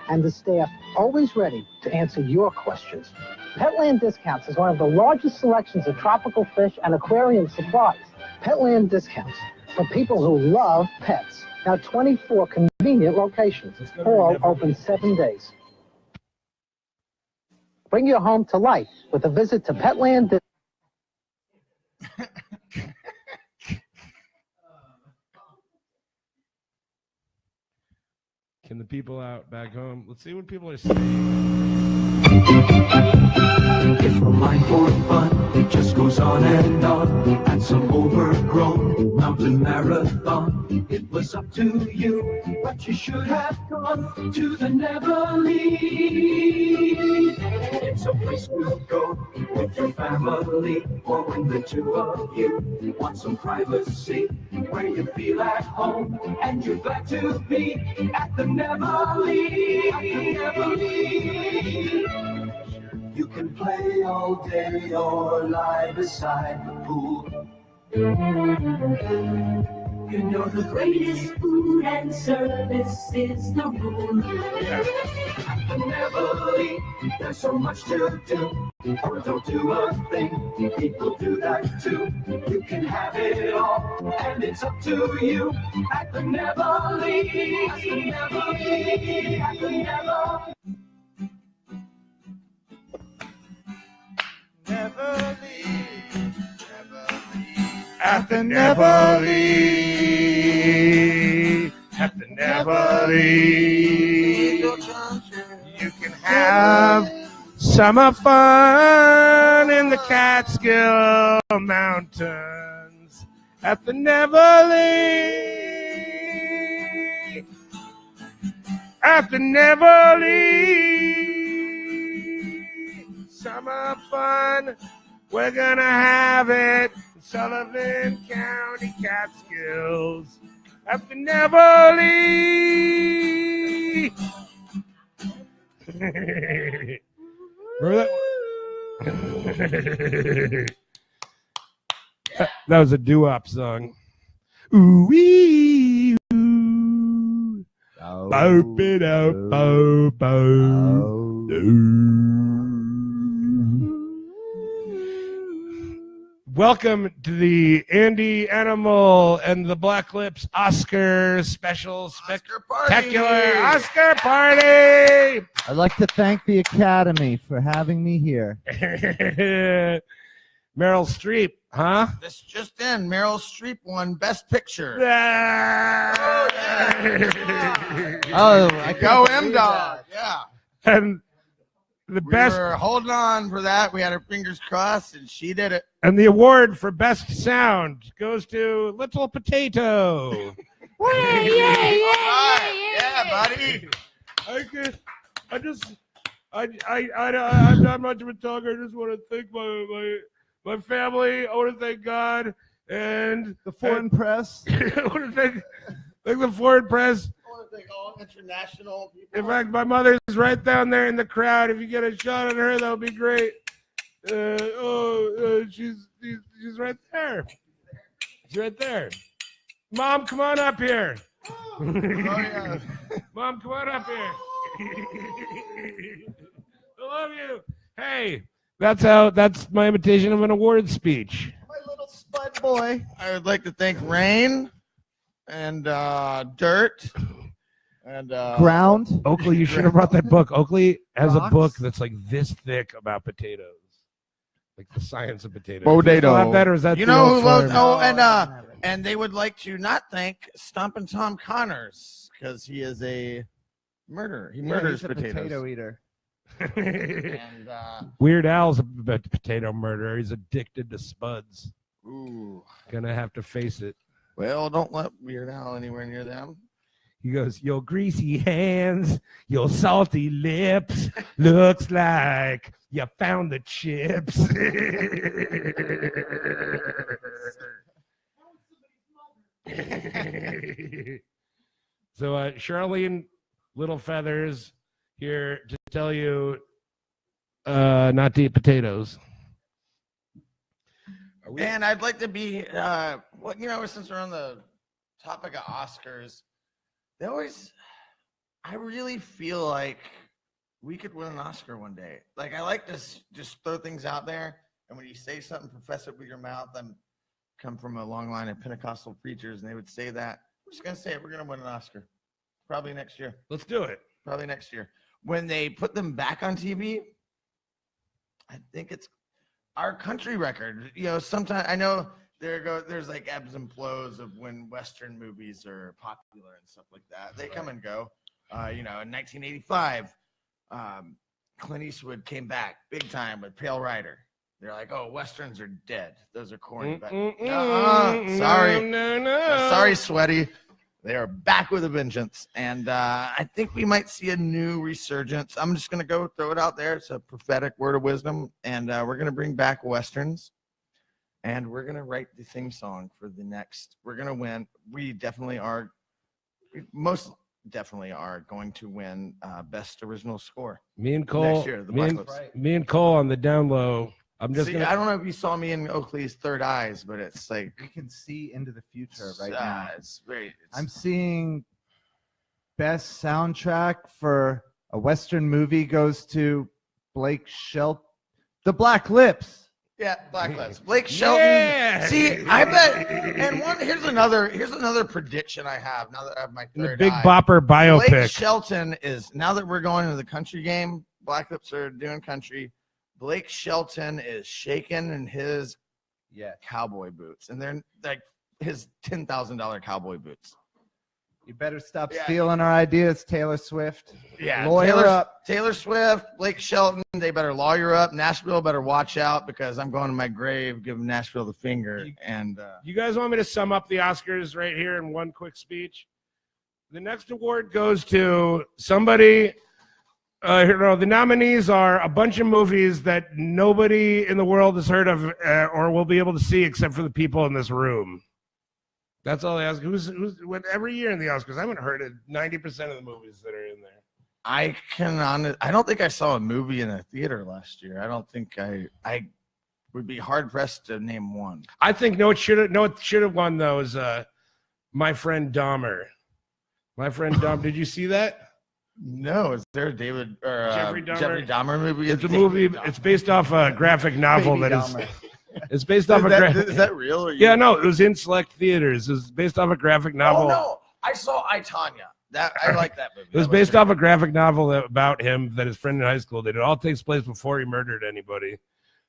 And the staff always ready to answer your questions. Petland Discounts is one of the largest selections of tropical fish and aquarium supplies. Petland Discounts, for people who love pets. Now 24 convenient locations, all open 7 days. Bring your home to life with a visit to Petland. Can the people out back home. Let's see what people are saying. If a mind for fun, it just goes on and on. And some overgrown mountain marathon. It was up to you, but you should have gone to the Neverly. It's a place to go with your family, or when the two of you want some privacy, where you feel at home and you're glad to be at the Neverly. You can play all day or lie beside the pool. You know the greatest food and service is the rule. At the Neverly, there's so much to do. Or don't do a thing, people do that too. You can have it all, and it's up to you. At the Neverly, at the Neverly, at the Neverly. At the Neverly, at the Neverly, you can have summer fun in the Catskill Mountains. At the Neverly, at the Neverly, summer fun, we're gonna have it. Sullivan County Catskills at the Neverly. Remember that? That was a doo-wop song. Ooh wee ooh. Bow it out, bow bow. Welcome to the Andy Animal and the Black Lips Oscar special spectacular Oscar party. I'd like to thank the Academy for having me here. Meryl Streep, huh? This just in, Meryl Streep won Best Picture. Oh, I Go M-Dog. Yeah. And the We best were holding on for that. We had our fingers crossed, and she did it. and the award for best sound goes to Little Potato. Yeah, buddy. I'm not much of a talker. I just want to thank my family. I want to thank God and the foreign press. I want to thank the foreign press. I want to thank all international people. In fact, my mother's right down there in the crowd. If you get a shot on her, that would be great. She's right there. She's right there. Mom, come on up here. Yeah. Mom, come on up here. I love you. Hey, that's my imitation of an award speech. My little spud boy. I would like to thank Rain and Dirt and Ground. Oakley, you should have brought that book. Oakley has Rocks. a book that's like this thick about potatoes. Like the science of potatoes. Potato. You have that, or is that You the know old who loves? farm? Oh, and they would like to not thank Stompin' Tom Connors because he is a murderer. He murders he's a potatoes. potato eater. And Weird Al's a potato murderer. He's addicted to spuds. ooh, Gonna have to face it. well, don't let Weird Al anywhere near them. He goes, your greasy hands, your salty lips, looks like you found the chips. So Charlene Little Feathers here to tell you not to eat potatoes. And I'd like to be, since we're on the topic of Oscars, I really feel like we could win an Oscar one day. Like, I like to just throw things out there, and when you say something, profess it with your mouth. I'm come from a long line of Pentecostal preachers, and they would say that. I'm just going to say it. We're going to win an Oscar. Probably next year. Let's do it. Probably next year. When they put them back on TV, I think it's our country record. You know, sometimes I know there's like ebbs and flows of when Western movies are popular and stuff like that. They come and go. In 1985, Clint Eastwood came back big time with Pale Rider. They're like, oh, Westerns are dead. Those are corny. But sorry. No. Sorry, Sweaty. They are back with a vengeance. And I think we might see a new resurgence. I'm just going to go throw it out there. It's a prophetic word of wisdom. And we're going to bring back Westerns. And we're going to write the theme song for the next. We're going to win. We definitely are. Most definitely are going to win best original score. Me and Cole. Next year, me and Cole on the down low. I'm just. I don't know if you saw me in Oakley's third eyes, but it's like we can see into the future right now. I'm seeing best soundtrack for a Western movie goes to Blake Shelton. The Black Lips. Yeah, Black Lips. Blake Shelton. Yeah. See, I bet. And here's another prediction I have now that I have my third the Big eye. Bopper biopic. Blake Shelton is, now that we're going to the country game, Black Lips are doing country. Blake Shelton is shaking in his cowboy boots, and they're like his $10,000 cowboy boots. You better stop stealing our ideas, Taylor Swift. Yeah, lawyer up. Taylor Swift, Blake Shelton, they better lawyer up. Nashville better watch out because I'm going to my grave giving Nashville the finger. And you guys want me to sum up the Oscars right here in one quick speech? The next award goes to somebody. The nominees are a bunch of movies that nobody in the world has heard of or will be able to see except for the people in this room. That's all they ask. Who's every year in the Oscars? I haven't heard of 90% of the movies that are in there. I don't think I saw a movie in a theater last year. I don't think I would be hard pressed to name one. I think it should have won though is My Friend Dahmer. My Friend Dahmer. Did you see that? No, is there a Jeffrey Dahmer movie? It's a movie. It's based off a graphic novel It's based off is that real? Yeah, no, it was in select theaters. It was based off a graphic novel. Oh no, I saw I, Tonya. I like that movie. It was based off a graphic novel about him that his friend in high school did. It all takes place before he murdered anybody,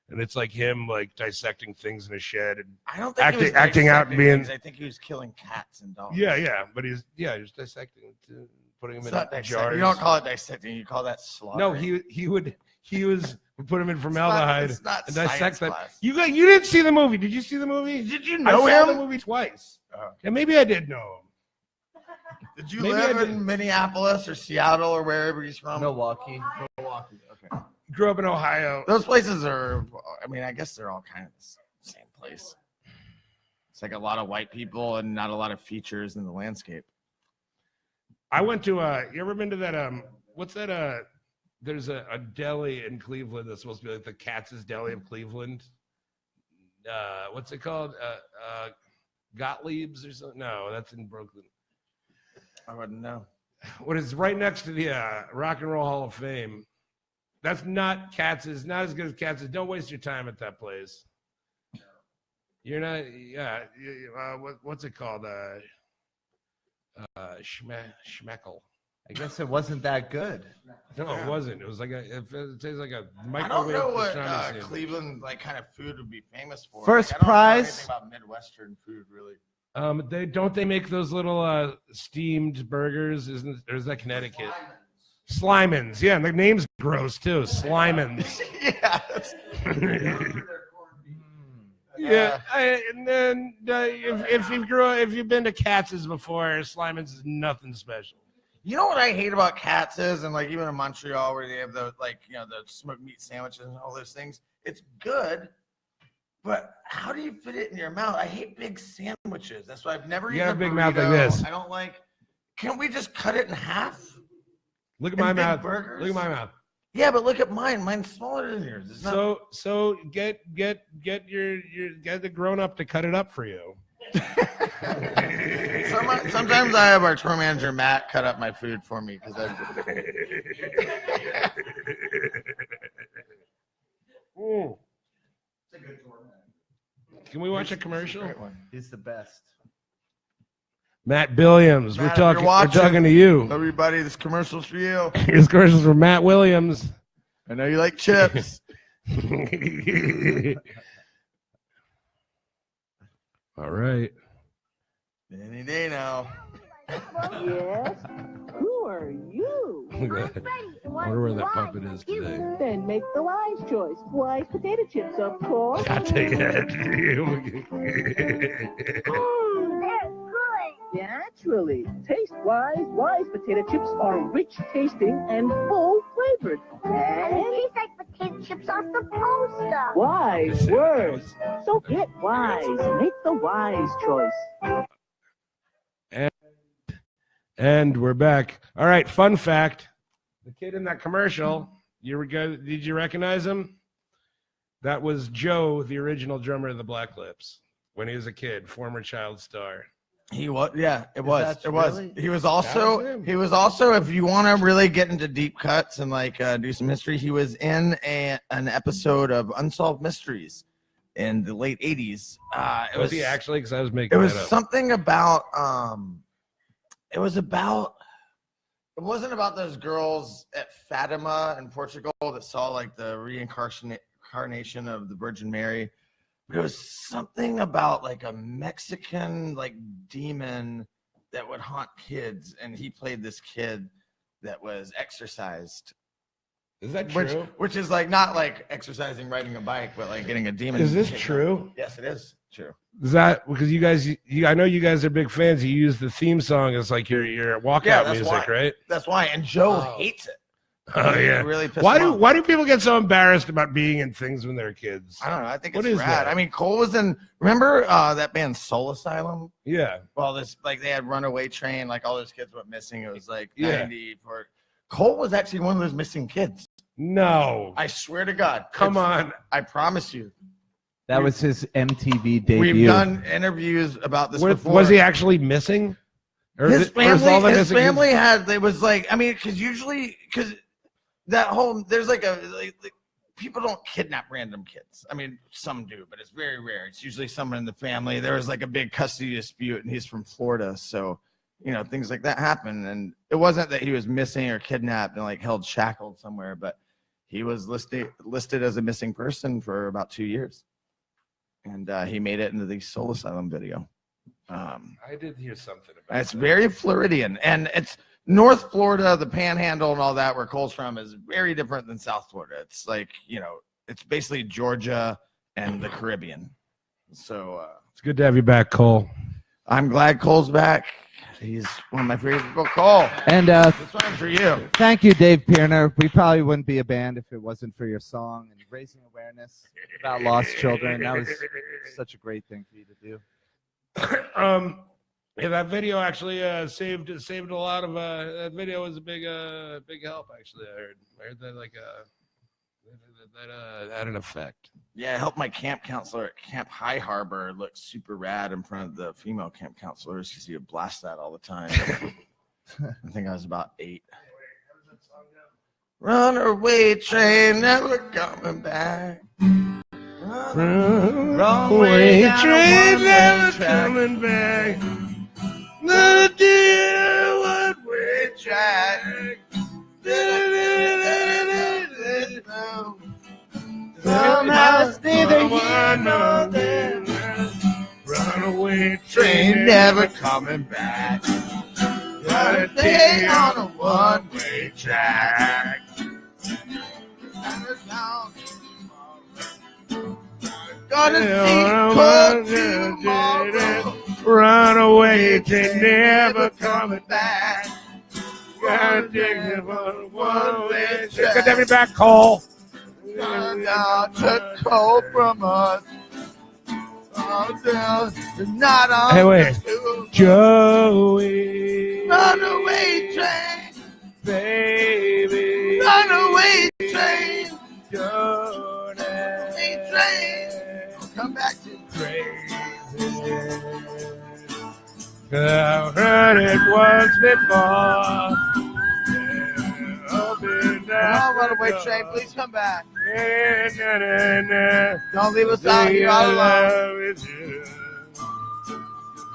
and it's like him like dissecting things in a shed and I don't think he was acting out being. Things. I think he was killing cats and dogs. Yeah, but he was dissecting, putting them in jars. You don't call it dissecting. You call that slaughtering. No, he was put him in formaldehyde and dissect them. Class. You didn't see the movie. Did you see the movie? Did you know I saw him? the movie twice. And maybe I did know him. Did you live in Minneapolis or Seattle or wherever he's from? Milwaukee. Okay. Grew up in Ohio. Those places are, I guess they're all kind of the same place. It's like a lot of white people and not a lot of features in the landscape. I went to you ever been to that what's that there's a deli in Cleveland that's supposed to be like the Katz's Deli of Cleveland. What's it called? Gottlieb's or something? No, that's in Brooklyn. I wouldn't know. What is right next to the Rock and Roll Hall of Fame? That's not Katz's. Not as good as Katz's. Don't waste your time at that place. You're not. Yeah. What's it called? Schmeckel. I guess it wasn't that good. No, it wasn't. It was like it tastes like a I don't microwave. know what Cleveland kind of food would be famous for. First I don't prize. know anything about Midwestern food really. They make those little steamed burgers? Or is that Connecticut? Slimans. Yeah, and the name's gross too. Slimans. Yeah. Yeah, and then if you've been to Katz's before, Slimans is nothing special. You know what I hate about Katz's and like even in Montreal where they have the the smoked meat sandwiches and all those things. It's good, but how do you fit it in your mouth? I hate big sandwiches. That's why I've never eaten a big mouth like this. I don't like. Can't we just cut it in half? Look at my mouth. Burgers? Look at my mouth. Yeah, but look at mine. Mine's smaller than yours. It's not... So get the grown up to cut it up for you. Sometimes I have our tour manager Matt cut up my food for me because Can we watch a commercial? He's the best. Matt Williams, Matt, we're talking to you. Everybody, this commercial's for you. This commercial's for Matt Williams. I know you like chips. All right. Any day now. Yes. Who are you? I wonder where that puppet is today. Then make the wise choice. Wise potato chips, of course. I tell you that. They're good. Naturally. Taste wise. Wise potato chips are rich tasting and full flavored. And it tastes like potato chips off the poster. Wise words. So get wise. Make the wise choice. And we're back. All right, fun fact. The kid in that commercial, did you recognize him? That was Joe, the original drummer of the Black Lips, when he was a kid, former child star. He was, yeah, it was. It was. really? He was also, if you want to really get into deep cuts and like do some history, he was in an episode of Unsolved Mysteries in the late 80s. Was he actually? Because I was making it was that up. something about, it wasn't about those girls at Fatima in Portugal that saw like the reincarnation of the Virgin Mary. But it was something about like a Mexican like demon that would haunt kids, and he played this kid that was exorcised. Is that true? Which is like not like exercising, riding a bike, but like getting a demon. Is this true? Yes, it is true. Is that because you guys? I know you guys are big fans. You use the theme song as like your walkout music, why. right? That's why. And Joe hates it. Oh yeah. Really pissed why him off. do people get so embarrassed about being in things when they're kids? I don't know. I think What it's is rad. that? I mean, Cole was in. Remember that band Soul Asylum? Yeah. Well, this like they had Runaway Train. Like all those kids went missing. It was like Yeah. 90. Cole was actually one of those missing kids. No. I swear to God. Come on. I promise you. That was his MTV debut. We've done interviews about this before. Was he actually missing? Or His family, his family had. They was like. I mean, because that whole there's like people don't kidnap random kids. I mean, some do, but it's very rare. It's usually someone in the family. There was like a big custody dispute, and he's from Florida, so things like that happen. And it wasn't that he was missing or kidnapped and like held shackled somewhere, but he was listed as a missing person for about 2 years. And he made it into the Soul Asylum video. I did hear something about It's very Floridian. And it's North Florida, the Panhandle and all that, where Cole's from, is very different than South Florida. It's like, it's basically Georgia and the Caribbean. So it's good to have you back, Cole. I'm glad Cole's back. He's one of my favorite people. Cole. And this one's for you. Thank you, Dave Pierner. We probably wouldn't be a band if it wasn't for your song and raising awareness about lost children. That was such a great thing for you to do. Yeah, that video actually saved a lot of. That video was a big help. Actually, I heard that that had an effect. Yeah, I helped my camp counselor at Camp High Harbor look super rad in front of the female camp counselors because he would blast that all the time. I think I was about 8. Runaway train, never coming back. Runaway train, never coming back. The dear one-way track. Somehow it's neither here nor there. Runaway Train never coming back. Gotta stay on a one-way track. Gonna see Cook tomorrow. Runaway train never coming back. Gotta take it on a one-way track. Good to have you back, Cole. Down took Cole from us. Not on Hey, wait. Joey. Runaway train. Baby. Runaway train. Runaway train. Come back to crazy. I've heard it once before. Runaway train, please come back. Don't leave us out here all alone.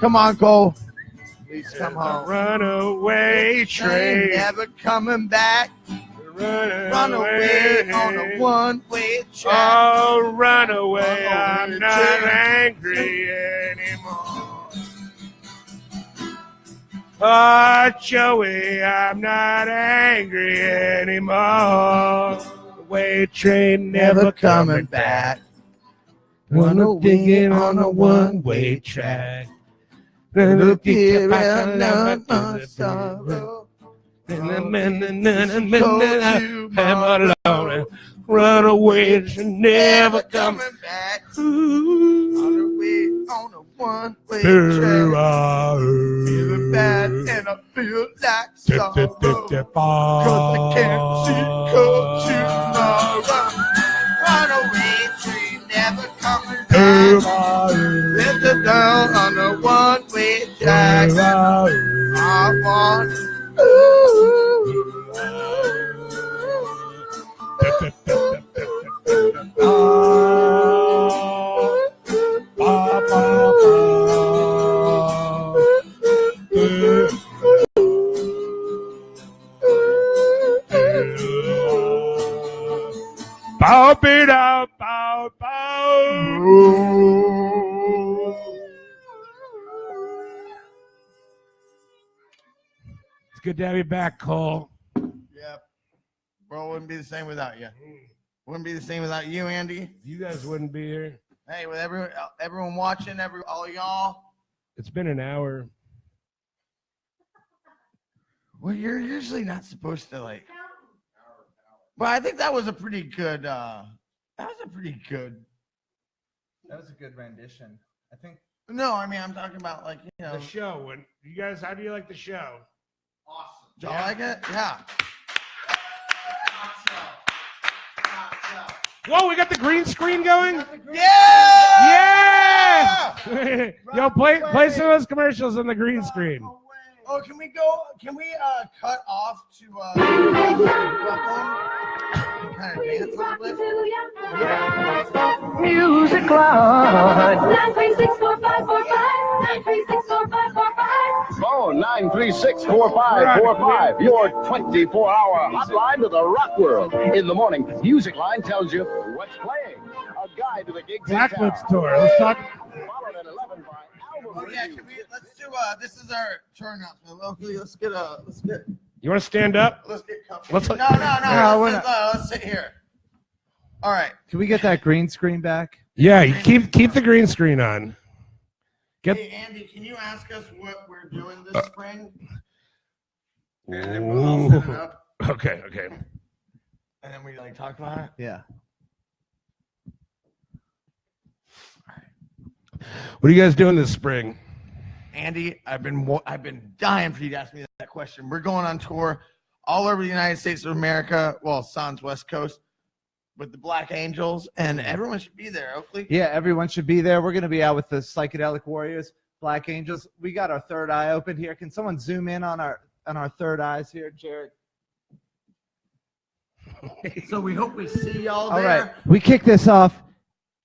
Come on, Cole. Please come home. Runaway train. Never coming back. Runaway on a one-way track. Oh, runaway, I'm not angry anymore. Oh, Joey, I'm not angry anymore. The weight train never coming back. Wanna dig it on a one-way track. Look it back and my sorrow. Run away, it's never coming back. On the way, on a one-way track. Feeling bad and I feel like sorrow. 'Cause I can't see tomorrow. Runaway train never coming back. Let it down on a one-way track. I want bow, bow, bow, bow. It's good to have you back, Cole. Yep. Bro, wouldn't be the same without you. Wouldn't be the same without you, Andy. You guys wouldn't be here. Hey, with everyone watching, all y'all. It's been an hour. Well, you're usually not supposed to like. But I think that was a pretty good. That was a good rendition. I think. No, I mean I'm talking about like The show. When you guys, how do you like the show? Awesome. Do you like it? Yeah. Whoa, we got the green screen going? Yeah! Yeah! Yo, play some of those commercials on the green screen. Oh, can we cut off to kind of dance a little bit? Music line. 9364545. 9364545. Phone 936-4545. Your 24-hour hotline to the rock world. In the morning, Music Line tells you what's playing. A guide to the gigs in Blackwood's town. tour. Let's talk. Followed at 11 by album Oh yeah, let's do this is our turn up. Let's get You want to stand up? let's get comfy. Let's- No, let's sit here. All right. Can we get that green screen back? Yeah, you keep the green screen on. Hey Andy, can you ask us what we're doing this spring? And then we'll set it up. Okay. And then we like talk about it. Yeah. What are you guys doing this spring? Andy, I've been dying for you to ask me that question. We're going on tour all over the United States of America. Well, Sans West Coast with the Black Angels, and everyone should be there. Oakley. Yeah, everyone should be there. We're going to be out with the Psychedelic Warriors, Black Angels. We got our third eye open here. Can someone zoom in on our third eyes here, Jared? So we hope we see y'all All there. right, we kick this off.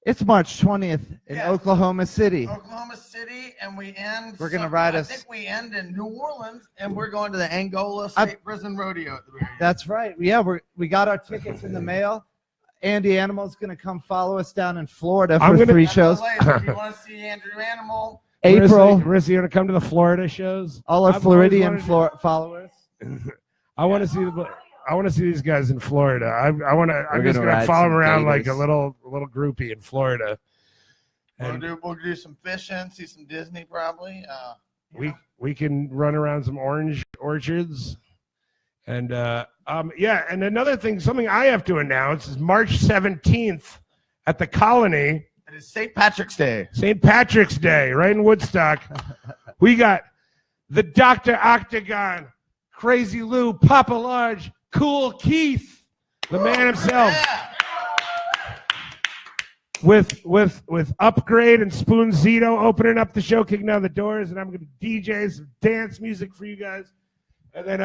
It's March 20th in Oklahoma City. Oklahoma City, and we end. We're gonna ride I us. think we end in New Orleans, and we're going to the Angola State Prison Rodeo at the very end. That's right. Yeah, we got our tickets in the mail. Andy Animal's going to come follow us down in Florida for 3 shows. If you want to see Andrew Animal, April. Marissa, you want to come to the Florida shows? All our I've always Floridian wanted to- followers. I want to see these guys in Florida. I'm just gonna gonna ride follow them some around like a gators. little groupie in Florida. we'll do some fishing, see some Disney probably. We can run around some orange orchards. And and another thing, something I have to announce is March 17th at the Colony. It is St. Patrick's Day. St. Patrick's Day, right in Woodstock. We got the Dr. Octagon, Crazy Lou, Papa Large, Cool Keith, the man himself. With Upgrade and Spoon Zito opening up the show, kicking down the doors, and I'm going to DJ some dance music for you guys. And then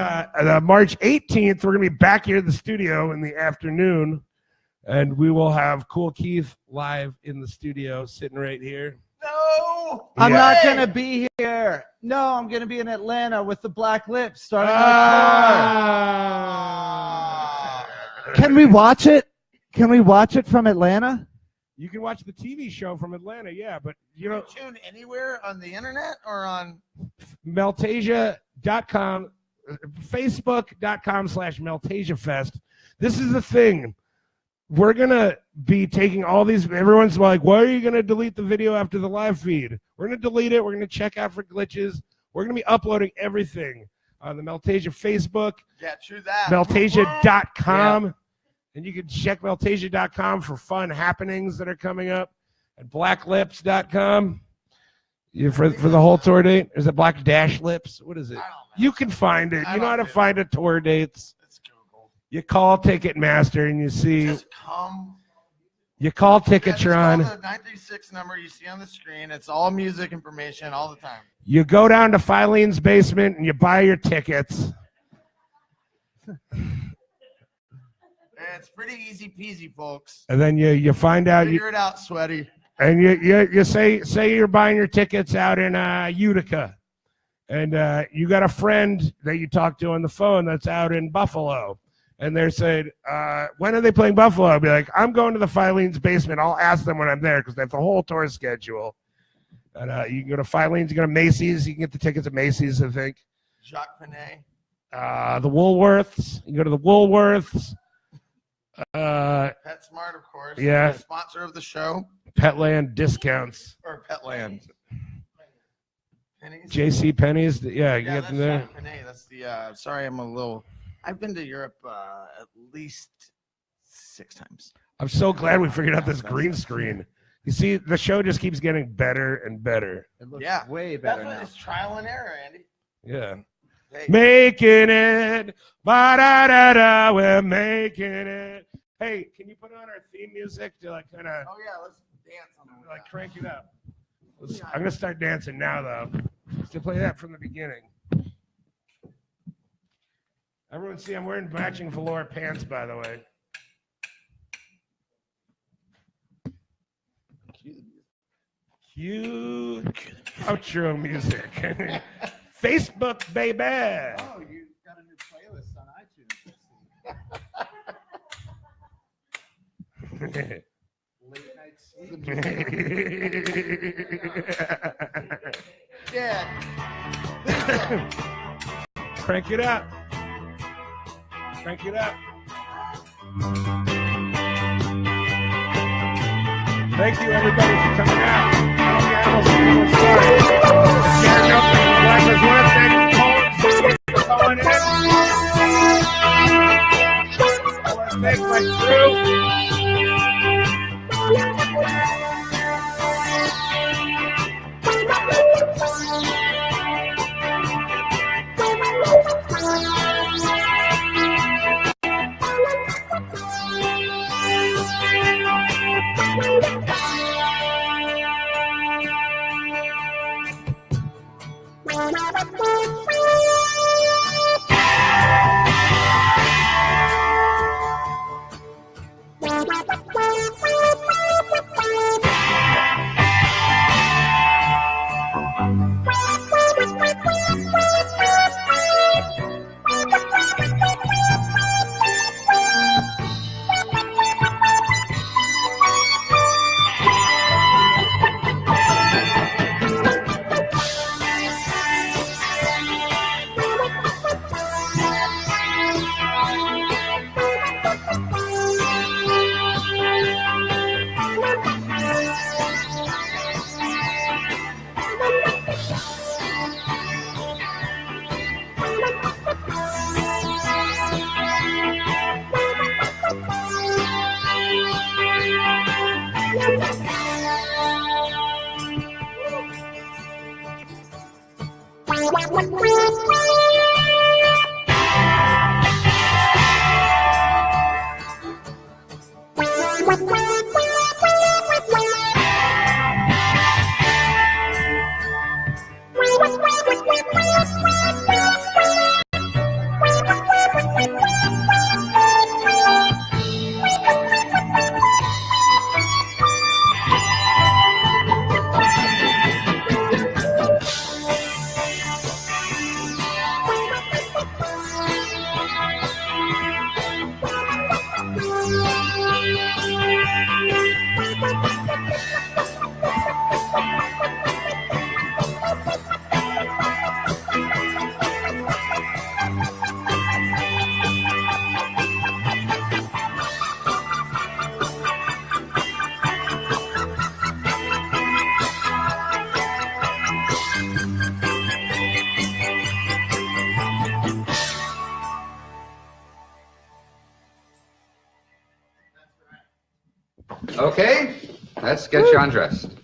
March 18th, we're going to be back here in the studio in the afternoon, and we will have Cool Keith live in the studio, sitting right here. No! I'm not going to be here. No, I'm going to be in Atlanta with the Black Lips starting our tour. Can we watch it? Can we watch it from Atlanta? You can watch the TV show from Atlanta, yeah, but you know, tune anywhere on the internet or on Meltasia Facebook.com, Facebook.com/MeltasiaFest. This is the thing. We're going to be taking all these. Everyone's like, why are you going to delete the video after the live feed? We're going to delete it. We're going to check out for glitches. We're going to be uploading everything on the Meltasia Facebook. Yeah, true that. Meltasia.com. Yeah. And you can check Meltasia.com for fun happenings that are coming up. And blacklips.com. For the whole tour date. Is it Black Dash Lips? What is it? You can find it. You know how to find a tour dates. You call Ticketmaster and you see. Just come. You call Yeah, Ticketron. just call the 936 number you see on the screen. It's all music information all the time. You go down to Filene's basement and you buy your tickets. It's pretty easy peasy, folks. And then you find out. Figure it out, sweaty. And you say you're buying your tickets out in Utica. And you got a friend that you talk to on the phone that's out in Buffalo. And they're saying, when are they playing Buffalo? I'll be like, I'm going to the Filene's basement. I'll ask them when I'm there because they have the whole tour schedule. And you can go to Filene's, you go to Macy's. You can get the tickets at Macy's, I think. Jacques Panay. The Woolworths. You can go to the Woolworths. PetSmart, of course. Yeah. Sponsor of the show. Petland discounts. Or Petland. Pennies? J.C. Penney's. Yeah, you get that's them there. Jacques Panay. That's the. Sorry, I'm a little. I've been to Europe at least 6 times. I'm so glad we figured out this green screen. You see, the show just keeps getting better and better. It looks Yeah, way better That's now. what it's trial and error, Andy. Yeah. Hey. Making it. Ba-da-da-da. We're making it. Hey, can you put on our theme music to like kind of Oh yeah, let's dance on the way like out. crank it up? I'm going to start dancing now, though. To play that from the beginning. Everyone see I'm wearing matching velour pants, by the way. Cue outro music. Facebook, baby. Oh, you got a new playlist on iTunes. Late night sleep. Yeah. Crank it up. Crank it up. Thank you, everybody, for coming out. I don't get almost sorry. Sharing up with Life is Worth. Thank you, Cole and Zumi, for calling in. I want to thank my crew. Okay, let's get you undressed.